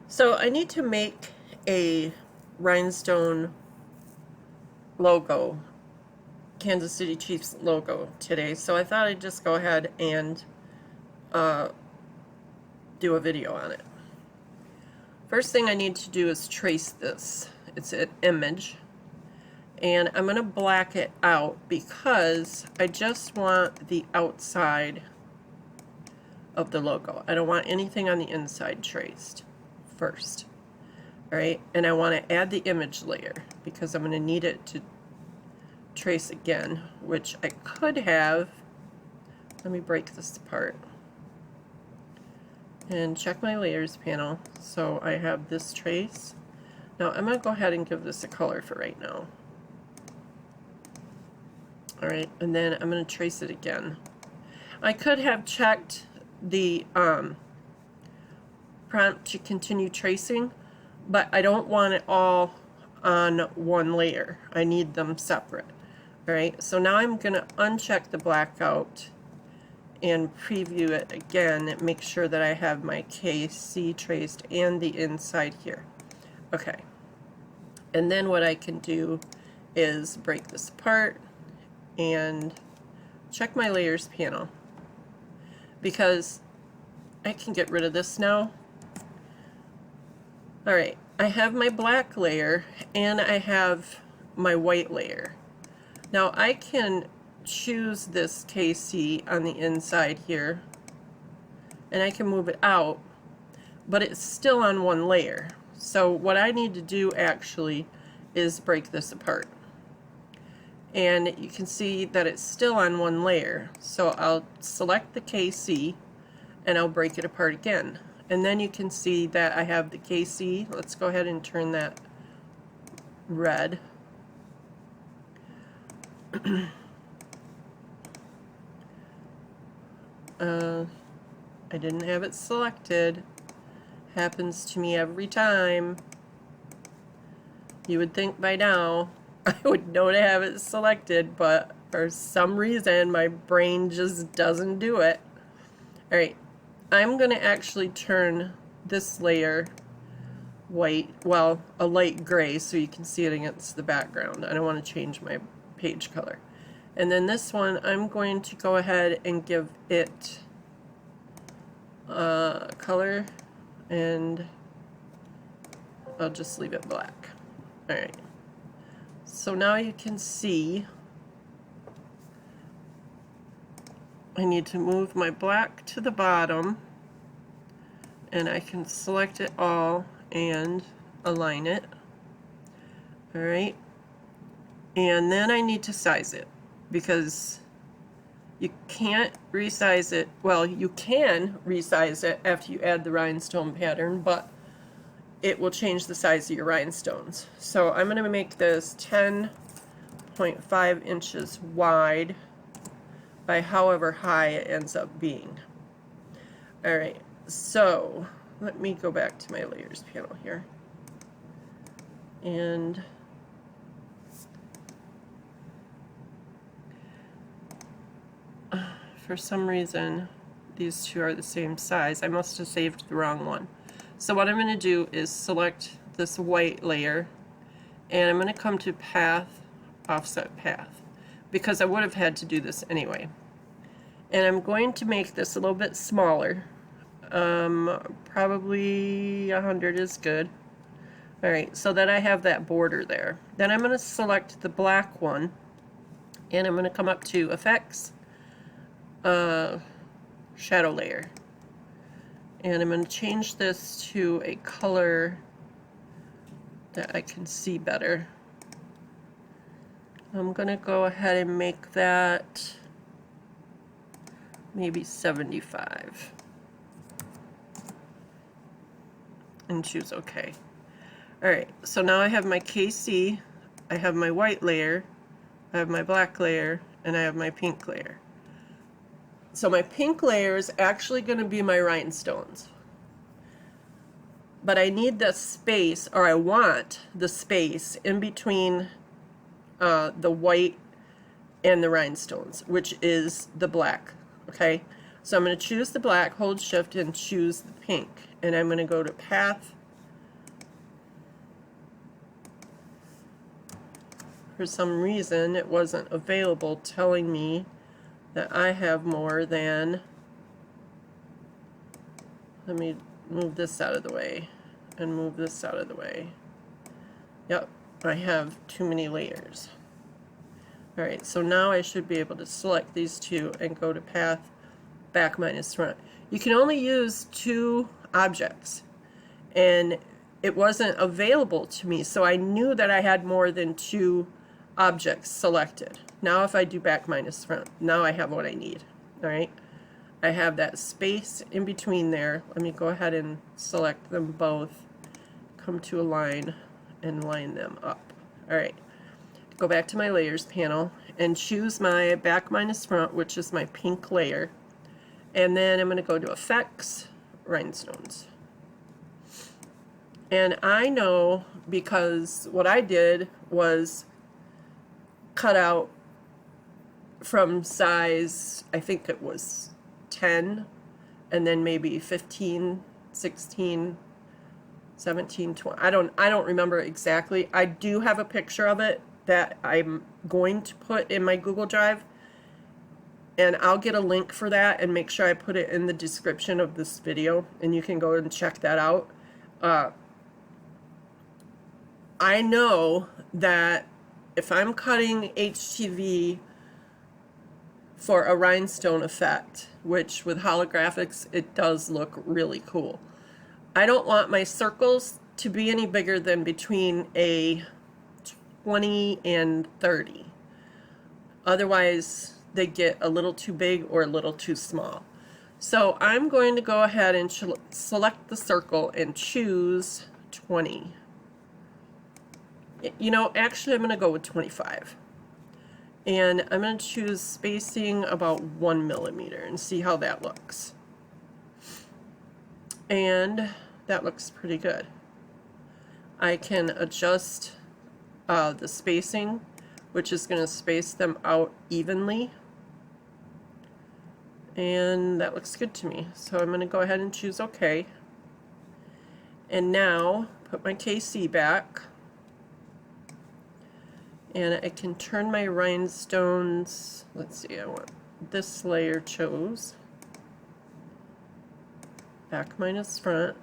So I need to make a Rhinestone logo, Kansas City Chiefs logo today. So I thought I'd just go ahead and do a video on it. First thing I need to do is trace this. It's an image. And I'm going to black it out because I just want the outside of the logo. I don't want anything on the inside traced first. Alright, and I want to add the image layer because I'm going to need it to trace again, which I could have. Let me break this apart and check my layers panel. So I have this trace. Now I'm going to go ahead and give this a color for right now. Alright, and then I'm going to trace it again. I could have checked the prompt to continue tracing, but I don't want it all on one layer. I need them separate. Alright, so now I'm going to uncheck the blackout and preview it again and make sure that I have my KC traced and the inside here. Okay, and then what I can do is break this apart and check my layers panel because I can get rid of this now. Alright, I have my black layer and I have my white layer. Now I can choose this KC on the inside here and I can move it out, but it's still on one layer. So what I need to do actually is break this apart. And you can see that it's still on one layer. So I'll select the KC and I'll break it apart again. And then you can see that I have the KC. Let's go ahead and turn that red. I didn't have it selected. Happens to me every time. You would think by now I would know to have it selected, but for some reason my brain just doesn't do it. Alright, I'm going to actually turn this layer white, well, a light gray so you can see it against the background. I don't want to change my page color. And then this one, I'm going to go ahead and give it color, and I'll just leave it black. Alright. So now you can see I need to move my black to the bottom, and I can select it all and align it. Alright. And then I need to size it because you can't resize it. Well, you can resize it after you add the rhinestone pattern, but it will change the size of your rhinestones. So I'm going to make this 10.5 inches wide by however high it ends up being. Alright, so let me go back to my layers panel here. And for some reason these two are the same size. I must have saved the wrong one. So what I'm going to do is select this white layer and I'm going to come to path, offset path, because I would have had to do this anyway. And I'm going to make this a little bit smaller. Probably 100 is good. Alright, so that I have that border there. Then I'm going to select the black one and I'm going to come up to Effects, Shadow Layer. And I'm going to change this to a color that I can see better. I'm going to go ahead and make that maybe 75 and choose OK. Alright, so now I have my KC, I have my white layer, I have my black layer, and I have my pink layer. So my pink layer is actually going to be my rhinestones. But I need the space, or I want the space in between the white and the rhinestones, which is the black. Okay, so I'm going to choose the black, hold shift, and choose the pink. And I'm going to go to Path, For some reason, it wasn't available telling me that I have more than, let me move this out of the way and move this out of the way. Yep, I have too many layers. Alright, so now I should be able to select these two and go to path, back minus front. You can only use 2 objects, and it wasn't available to me, so I knew that I had more than 2 objects selected. Now if I do back minus front, now I have what I need. Alright, I have that space in between there. Let me go ahead and select them both, come to a line and line them up. Alright, go back to my layers panel and choose my back minus front, which is my pink layer, and then I'm going to go to effects, rhinestones. And I know, because what I did was cut out from size, I think it was 10, and then maybe 15, 16, 17, 20. I don't remember exactly. I do have a picture of it that I'm going to put in my Google Drive, and I'll get a link for that and make sure I put it in the description of this video, and you can go and check that out. I know that if I'm cutting HTV for a rhinestone effect, which with holographics it does look really cool, I don't want my circles to be any bigger than between a 20 and 30. Otherwise they get a little too big or a little too small. So I'm going to go ahead and select the circle and choose 20. You know, actually I'm going to go with 25. And I'm going to choose spacing about 1 millimeter and see how that looks. And that looks pretty good. I can adjust the spacing, which is going to space them out evenly. And that looks good to me. So I'm going to go ahead and choose OK. And now put my KC back. And I can turn my rhinestones, let's see, I want this layer chose, back minus front,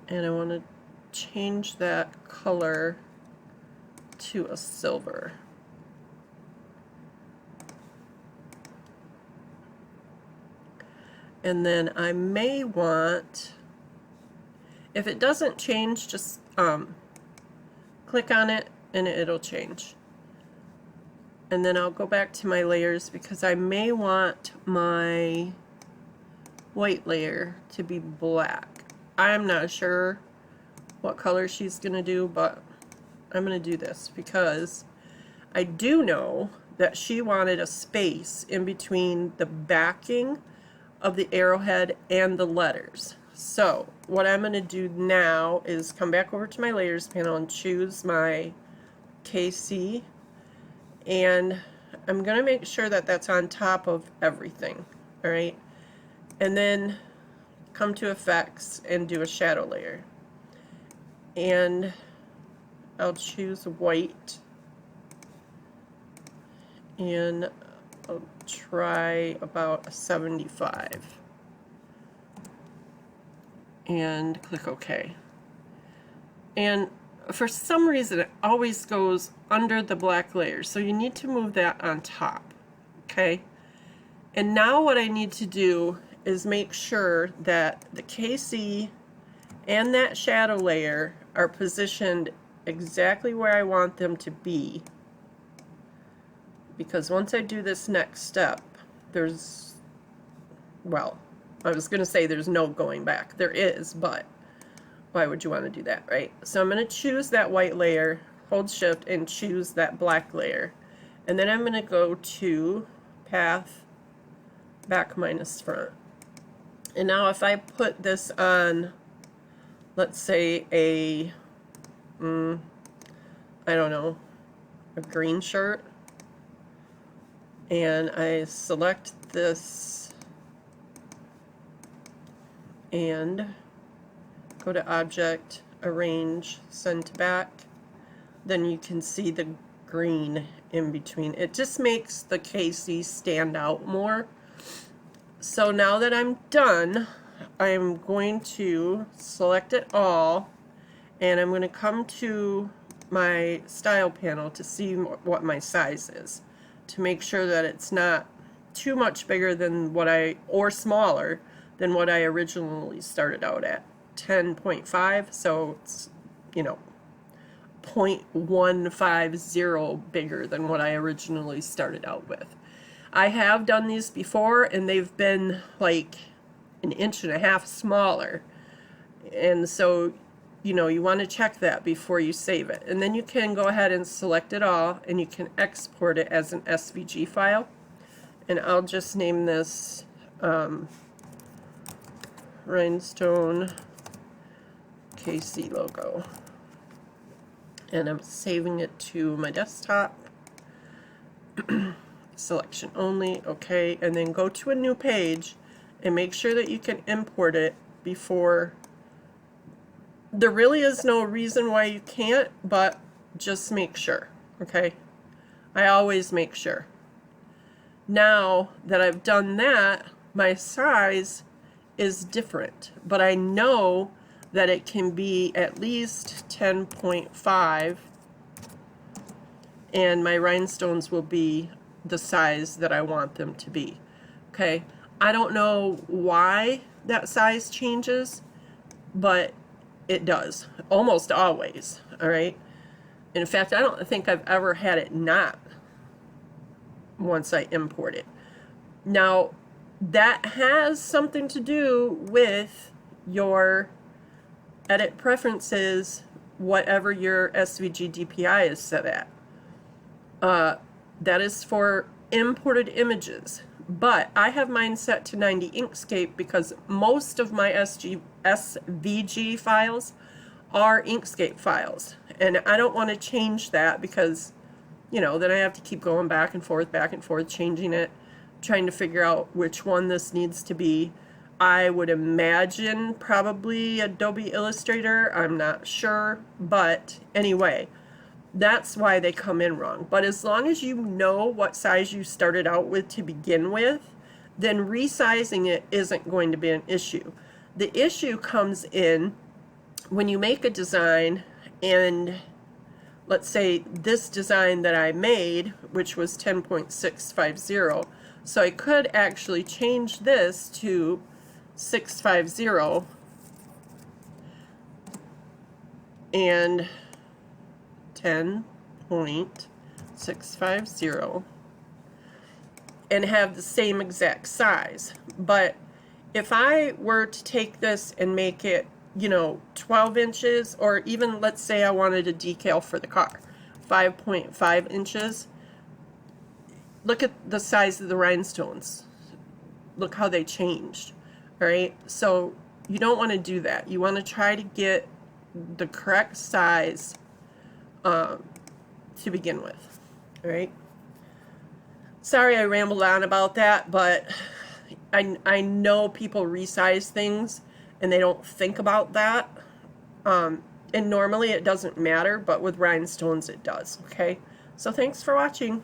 and I want to change that color to a silver. And then I may want, if it doesn't change, just click on it and it'll change. And then I'll go back to my layers because I may want my white layer to be black. I'm not sure what color she's gonna do, but I'm gonna do this because I do know that she wanted a space in between the backing of the arrowhead and the letters. So what I'm going to do now is come back over to my layers panel and choose my KC, and I'm going to make sure that that's on top of everything. Alright, and then come to effects and do a shadow layer, and I'll choose white, and I'll try about a 75. And click OK. And for some reason it always goes under the black layer, so you need to move that on top. Okay, and now what I need to do is make sure that the KC and that shadow layer are positioned exactly where I want them to be, because once I do this next step, there's, well, I was going to say there's no going back. There is, but why would you want to do that, right? So I'm going to choose that white layer, hold shift, and choose that black layer. And then I'm going to go to path, back minus front. And now if I put this on, let's say a, I don't know, a green shirt, and I select this and go to Object, Arrange, Send to Back. then you can see the green in between. It just makes the KC stand out more. So now that I'm done, I'm going to select it all, and I'm going to come to my style panel to see what my size is, to make sure that it's not too much bigger than what or smaller than what I originally started out at, 10.5, so it's, you know, 0.150 bigger than what I originally started out with. I have done these before, and they've been like 1.5 inches smaller, and so, you know, you want to check that before you save it. And then you can go ahead and select it all, and you can export it as an SVG file. And I'll just name this Rhinestone KC logo. And I'm saving it to my desktop. Selection only, okay, and then go to a new page and make sure that you can import it before. There really is no reason why you can't, but just make sure, okay? I always make sure. Now that I've done that, my size is different, but I know that it can be at least 10.5, and my rhinestones will be the size that I want them to be. Okay, I don't know why that size changes, but it does almost always. All right, in fact, I don't think I've ever had it not once I import it. Now that has something to do with your edit preferences, whatever your SVG DPI is set at. That is for imported images, but I have mine set to 90 Inkscape because most of my SVG files are Inkscape files, and I don't want to change that because, you know, then I have to keep going back and forth, changing it, trying to figure out which one this needs to be. I would imagine probably Adobe Illustrator, I'm not sure, but anyway, that's why they come in wrong. But as long as you know what size you started out with to begin with, then resizing it isn't going to be an issue. The issue comes in when you make a design, and let's say this design that I made, which was 10.650, so I could actually change this to 650 and 10.650 and have the same exact size. But if I were to take this and make it, you know, 12 inches, or even let's say I wanted a decal for the car, 5.5 inches, look at the size of the rhinestones. Look how they changed. All right, so you don't want to do that. You want to try to get the correct size to begin with. All right. Sorry I rambled on about that, but I know people resize things and they don't think about that. And normally it doesn't matter, but with rhinestones it does. Okay. So thanks for watching.